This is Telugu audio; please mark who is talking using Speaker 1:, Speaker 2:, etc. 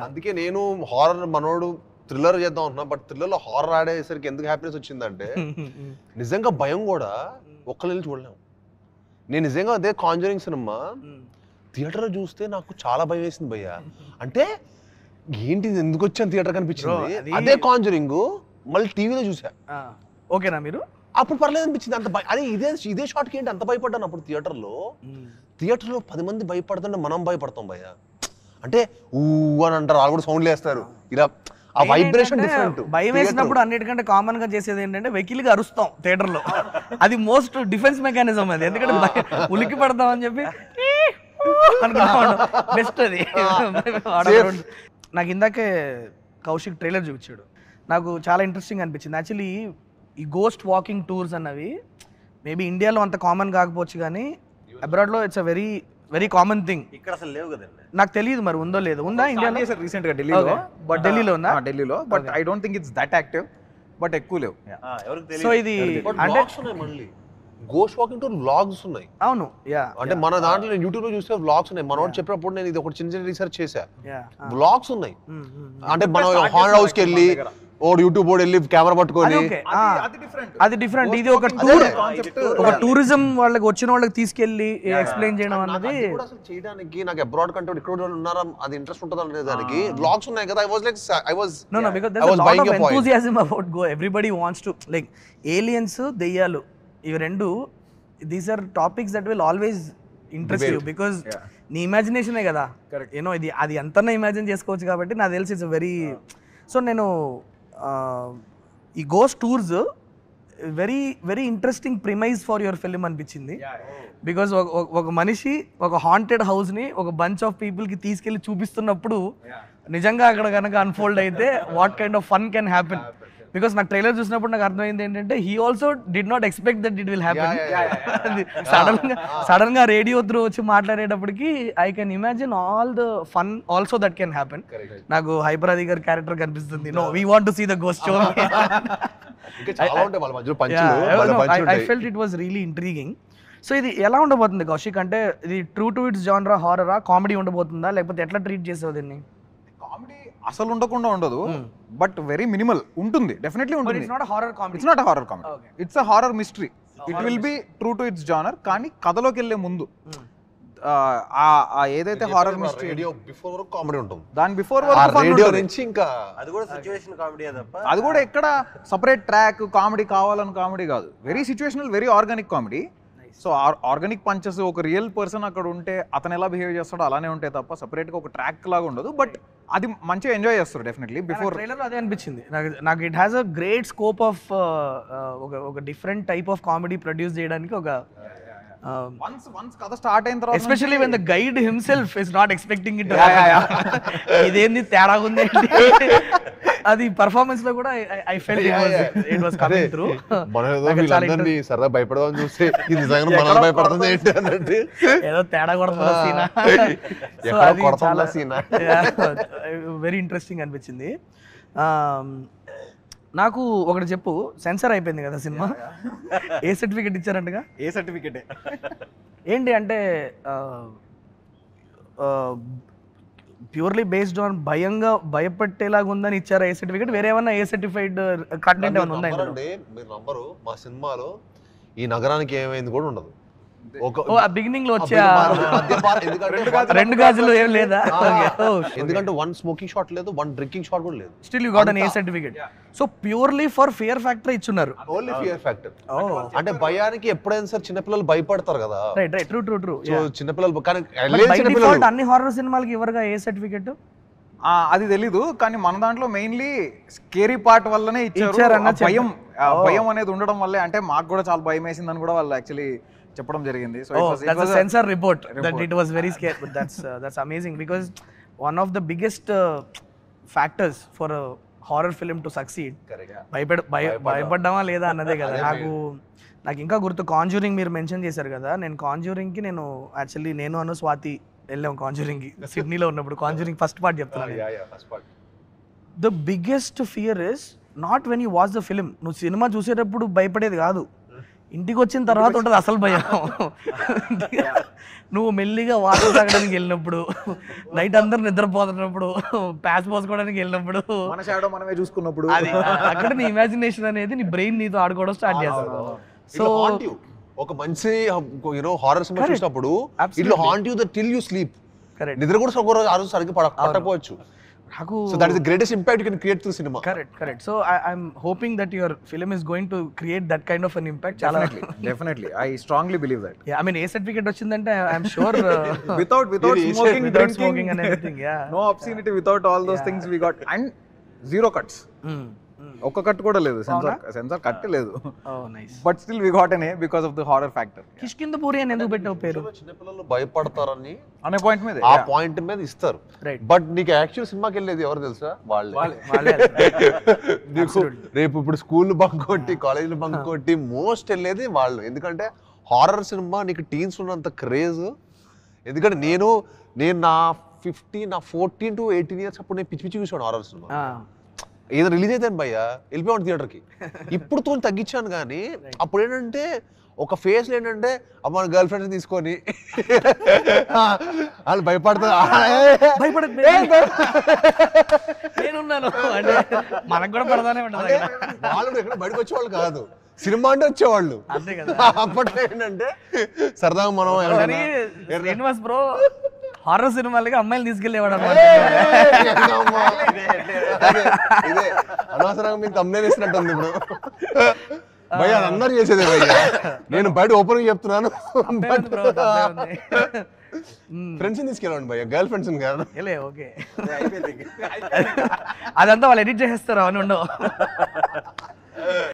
Speaker 1: అందుకే నేను హారర్ మనోడు థ్రిల్లర్ చేద్దాం అంటున్నా, బట్ థ్రిల్లర్ లో హారర్ ఆడేసరికి ఎందుకు హ్యాపీనెస్ వచ్చిందంటే నిజంగా భయం కూడా ఒక్కళ్ళు చూడలేము. నేను నిజంగా అదే కాంజరింగ్ సినిమా థియేటర్ లో చూస్తే నాకు చాలా భయం వేసింది భయ్య. అంటే ఏంటి ఎందుకు వచ్చాను థియేటర్ కనిపించింది. అదే కాంజరింగ్ మళ్ళీ టీవీలో చూసా.
Speaker 2: ఓకేనా మీరు?
Speaker 1: అప్పుడు పర్లేదు అనిపించింది. అంత అదే ఇదే షాట్కి ఏంటి అంత భయపడ్డాను అప్పుడు థియేటర్లో 10 మంది భయపడుతుంటే మనం భయపడతాం భయ్య. అంటే ఊ అని అంటారు, వాళ్ళు కూడా సౌండ్లు వేస్తారు, ఇలా ఆ వైబ్రేషన్ డిఫరెంట్.
Speaker 2: భయం వేసినప్పుడు అన్నిటికంటే కామన్ గా చేసేది ఏంటంటే వెకిల్ గా అరుస్తాం థియేటర్ లో. అది మోస్ట్ డిఫెన్స్ మెకానిజం అది. ఎందుకంటే ఉలిక్కి పడతాం అని చెప్పి బెస్ట్ అది. నాకు ఇందాకే కౌశిక్ ట్రైలర్ చూపించాడు, నాకు చాలా ఇంట్రెస్టింగ్ అనిపించింది. యాక్చువల్లీ ఈ గోస్ట్ వాకింగ్ టూర్స్ అన్నవి మేబీ ఇండియాలో అంత కామన్ కాకపోవచ్చు కానీ అబ్రాడ్ లో it's a very very common thing.
Speaker 3: ఇక్కడ అసలు లేవు కదండి.
Speaker 2: నాకు తెలియదు మరి ఉందో లేదో. ఉందా ఇండియాలో?
Speaker 4: రీసెంట్ గా ఢిల్లీలో.
Speaker 2: బట్ ఢిల్లీలో ఉందా?
Speaker 4: ఢిల్లీలో, but I don't think it's that active, but ఎక్కువ లేవు.
Speaker 2: సో ఇది అంటే
Speaker 1: మళ్ళీ గోస్ట్ వాకింగ్ టూర్ వ్లాగ్స్ ఉన్నాయి.
Speaker 2: అవును, యా.
Speaker 1: అంటే మన దాంట్లో నేను యూట్యూబ్ లో చూస్తే వ్లాగ్స్ ఉన్నాయి. మనోడు చెప్పినప్పుడు నేను ఇది ఒక చిన్న రీసెర్చ్ చేశా, వ్లాగ్స్ ఉన్నాయి. అంటే మనం హాండ్ హౌస్ కి వెళ్ళి ఓడు యూట్యూబ్ బోర్డు వెళ్ళి కెమెరా పట్టుకొని
Speaker 2: అది డిఫరెంట్. ఇది ఒక టూర్, ఒక టూరిజం వాళ్ళకి వచ్చిన వాళ్ళకి తీసుకెళ్లి ఎక్స్ప్లెయిన్ చేయడం అన్నది
Speaker 1: అసలు చేయడానికి నాకు అబ్రాడ్ కంటే ఇక్కడ ఉన్నారా అది ఇంట్రెస్ట్ ఉంటుందా అనే దానికి వ్లాగ్స్ ఉన్నాయి కదా.
Speaker 2: No, because there's a lot of enthusiasm about go. Everybody wants to like aliens, దెయ్యాలు, ఇవి రెండు, these are topics that will always interest you because నీ ఇమాజినేషనే కదా. యూనో ఇది అది ఎంతన్నా ఇమాజిన్ చేసుకోవచ్చు కాబట్టి నాకు తెలిసి ఇట్స్ వెరీ. సో నేను ఈ ghost tours very very interesting premise for your film అనిపించింది. బికాజ్ ఒక మనిషి ఒక హాంటెడ్ హౌస్ని ఒక బంచ్ ఆఫ్ పీపుల్కి తీసుకెళ్ళి చూపిస్తున్నప్పుడు నిజంగా అక్కడ కనుక అన్ఫోల్డ్ అయితే what kind of fun can happen. Because నాకు ట్రైలర్ చూసినప్పుడు నాకు అర్థమైంది ఏంటంటే he also did not expect that it will happen. Sudden గా రేడియో త్రూ వచ్చి మాట్లాడేటప్పటికి I can imagine all the fun also that can happen. నాకు హైపర్ అలీ గారి క్యారెక్టర్ కనిపిస్తుంది. No, we want to see the ghost show. I felt it was really intriguing. So ఇది ఎలా ఉండబోతుంది కౌశిక్? అంటే ఇది ట్రూ టు ఇట్స్ జానరా, హారరా, కామెడీ ఉండబోతుందా, లేకపోతే ఎట్లా ట్రీట్ చేసావు దీన్ని?
Speaker 4: కామెడీ అసలు ఉండకుండా ఉండదు, బట్ వెరీ మినిమల్ ఉంటుంది, డెఫినెట్లీ ఉంటుంది.
Speaker 2: It's not horror comedy.
Speaker 4: It's not horror comedy, it's a horror mystery. It will be true to it's genre. కానీ కథలోకి వెళ్ళే ముందు ఏదైతే హారర్ మిస్టరీ
Speaker 1: బిఫోర్ కామెడీ ఉంటుంది,
Speaker 4: దాని బిఫోర్
Speaker 1: రేడియో నుంచి ఇంకా
Speaker 3: అది కూడా సిచువేషన్ కామెడీ తప్ప
Speaker 4: అది కూడా ఎక్కడ సపరేట్ ట్రాక్ కామెడీ కావాలని కామెడీ కాదు. Very situational, very organic comedy. So organic punches, ఒక రియల్ పర్సన్ అక్కడ ఉంటే అతను ఎలా బిహేవ్ చేస్తాడో అలానే ఉంటాయి తప్ప సపరేట్గా ఒక ట్రాక్ లాగా ఉండదు. బట్ అది మంచిగా ఎంజాయ్ చేస్తారు డెఫినెట్లీ. బిఫోర్
Speaker 2: ట్రైలర్ అదే అనిపించింది నాకు. It has a great scope of ఒక different type of comedy produce చేయడానికి. ఒక
Speaker 4: వన్స్ కథ స్టార్ట్ అయిన తర్వాత
Speaker 2: especially when the guide himself is not expecting it. ఇదేంది తేడా ఉంది అది పర్ఫార్మెన్స్ లో కూడా I felt it was coming through.
Speaker 1: మనల్ని సరదా భయపడదాం చూస్తే ఇది నిజంగా మనల్ని భయపడుతుంది ఏంటి అన్నట్టు
Speaker 2: ఏదో తేడా కొడుతున్న సీనా. సో అది చాలా వెరీ ఇంట్రెస్టింగ్ అనిపించింది. నాకు ఒకటి చెప్పు, సెన్సర్ అయిపోయింది కదా సినిమా, ఏ సర్టిఫికెట్ ఇచ్చారంటగా?
Speaker 4: ఏ సర్టిఫికెటే
Speaker 2: ఏంటి అంటే ప్యూర్లీ బేస్డ్ ఆన్ భయపెట్టేలాగా ఉందని ఇచ్చారా ఏ సర్టిఫికెట్? వేరే ఏమన్నా ఏ సర్టిఫైడ్ కంటెంట్ ఏమైనా ఉందా?
Speaker 1: మీరు నంబరు మా సినిమాలో ఈ నగరానికి ఏమైంది కూడా ఉండదు.
Speaker 2: బిగినింగ్ లో వచ్చే రెండు గాజులు ఏం లేదా?
Speaker 1: ఎందుకంటే వన్ స్మోకింగ్ షాట్ లేదు, వన్ డ్రింకింగ్ షాట్ కూడా లేదు.
Speaker 2: Still you got an A certificate. So purely for fear factor ఇచ్చున్నారు.
Speaker 1: Only fear factor. అంటే భయానికి ఎప్పుడైనా సరే చిన్నపిల్లలు భయపడతారు కదా.
Speaker 2: Right right, true true true.
Speaker 1: So చిన్నపిల్లలు కానీ
Speaker 2: అన్ని హారర్ సినిమాలకి ఇవ్వరుగా ఏ సర్టిఫికెట్?
Speaker 4: అది తెలీదు, కానీ మన దాంట్లో మెయిన్లీ స్కేరీ పార్ట్ వల్లనే ఇచ్చారు. భయం అనేది ఉండడం వల్లే, అంటే మాకు కూడా చాలా భయం వేసిందని కూడా వాళ్ళు యాక్చువల్లీ చెప్పడం జరిగింది. So
Speaker 2: that's a censor report that it was very scary, but that's amazing because one of the biggest factors for a horror film to succeed భయపడ్డామా లేదా అన్నదే కదా. నాకు ఇంకా గుర్తు కాంజూరింగ్ మీరు మెన్షన్ చేశారు కదా. నేను కాంజూరింగ్కి యాక్చువల్లీ నేను అను స్వాతి వెళ్ళాం కాంజూరింగ్కి సిడ్నీలో ఉన్నప్పుడు. కాంజూరింగ్ ఫస్ట్ పార్ట్ చెప్తున్నాను. The biggest fear is not when you watch the film. నువ్వు సినిమా చూసేటప్పుడు భయపడేది కాదు, ఇంటికి వచ్చిన తర్వాత ఉంటుంది అసలు భయం. నువ్వు మెల్లిగా వాటర్ తాగడానికి వెళ్ళినప్పుడు, నైట్ అందరు నిద్రపోతున్నప్పుడు, ప్యాచ్ పోసుకోవడానికి వెళ్ళినప్పుడు,
Speaker 4: మన షాడో మనమే చూసుకున్నప్పుడు,
Speaker 2: అది అక్కడ నీ ఇమాజినేషన్ అనేది నీ బ్రెయిన్ నీతో ఆడుకోవడం స్టార్ట్ చేస్తాడు.
Speaker 1: సో ఒక మంచి హారర్ సినిమా చూసినప్పుడు it haunt you till you sleep. నిద్ర కూడా ఆ రోజు సరిగ్గా పట్టకపోవచ్చు. So that is the greatest impact you can create through cinema.
Speaker 2: Correct. So I'm hoping that your film is going to create that kind of an impact.
Speaker 4: Definitely. I strongly believe that.
Speaker 2: Yeah, I mean, A certificate vachindante I'm sure
Speaker 4: without smoking,
Speaker 2: without
Speaker 4: drinking,
Speaker 2: smoking and everything. Yeah.
Speaker 4: No obscenity, without all those things we got, and zero cuts. ఒక్క కట్ కూడా లేదు, సెన్సార్ కట్ లేదు.
Speaker 2: Oh, nice.
Speaker 4: But still we got an A because of the horror factor.
Speaker 2: Kishkindhapuri అని ఎందుకు పెట్టావు పేరు?
Speaker 1: చిన్నపిల్లలు భయపడతారని
Speaker 4: అనే పాయింట్ మీద,
Speaker 1: ఆ పాయింట్ మీద ఇస్తారు. బట్ నీకు యాక్చువల్ సినిమాకి వెళ్ళేది ఎవరు తెలుసా? వాళ్ళే. నీకు రేపు ఇప్పుడు స్కూల్ బంక్ కొట్టి, కాలేజీలు బంక్ కొట్టి మోస్ట్ వెళ్ళేది వాళ్ళు. ఎందుకంటే హారర్ సినిమా నీకు టీన్స్ ఉన్నంత క్రేజ్. ఎందుకంటే నేను నా 14 to 18 years అప్పుడు నేను పిచ్చి పిచ్చి చూసాను హారర్ సినిమా. ఏదో రిలీజ్ అయితే భయ్యా వెళ్ళిపోయాడు థియేటర్కి. ఇప్పుడు తో తగ్గించాను కానీ అప్పుడు ఏంటంటే ఒక ఫేస్ ఏంటంటే మన గర్ల్ ఫ్రెండ్స్ తీసుకొని వాళ్ళు భయపడతారు.
Speaker 2: మనకు కూడా పడతానే ఉంటుంది.
Speaker 1: వాళ్ళు ఎక్కడ బయటకు వచ్చేవాళ్ళు కాదు, సినిమా అంటే వచ్చేవాళ్ళు. అప్పట్లో ఏంటంటే సరదాగా మనం
Speaker 2: శ్రీనివాస్ బ్రో హారర్ సినిమాలకి అమ్మాయిలు తీసుకెళ్ళేవాడు అన్నమాట.
Speaker 1: ఇదే అనవసరంగా మీకు తమ్మునే ఇస్తున్నట్టుంది ఇప్పుడు. భయ్యా అందరు చేసేదే భయ్యా, నేను బయట ఓపెన్ చెప్తున్నాను. ఫ్రెండ్స్ తీసుకెళ్ళండి భయ్యా, గర్ల్ ఫ్రెండ్స్ కాదు.
Speaker 2: ఓకే, అదంతా వాళ్ళు ఎడిట్ చేసేస్తారు, అవన్నీ ఉండవు.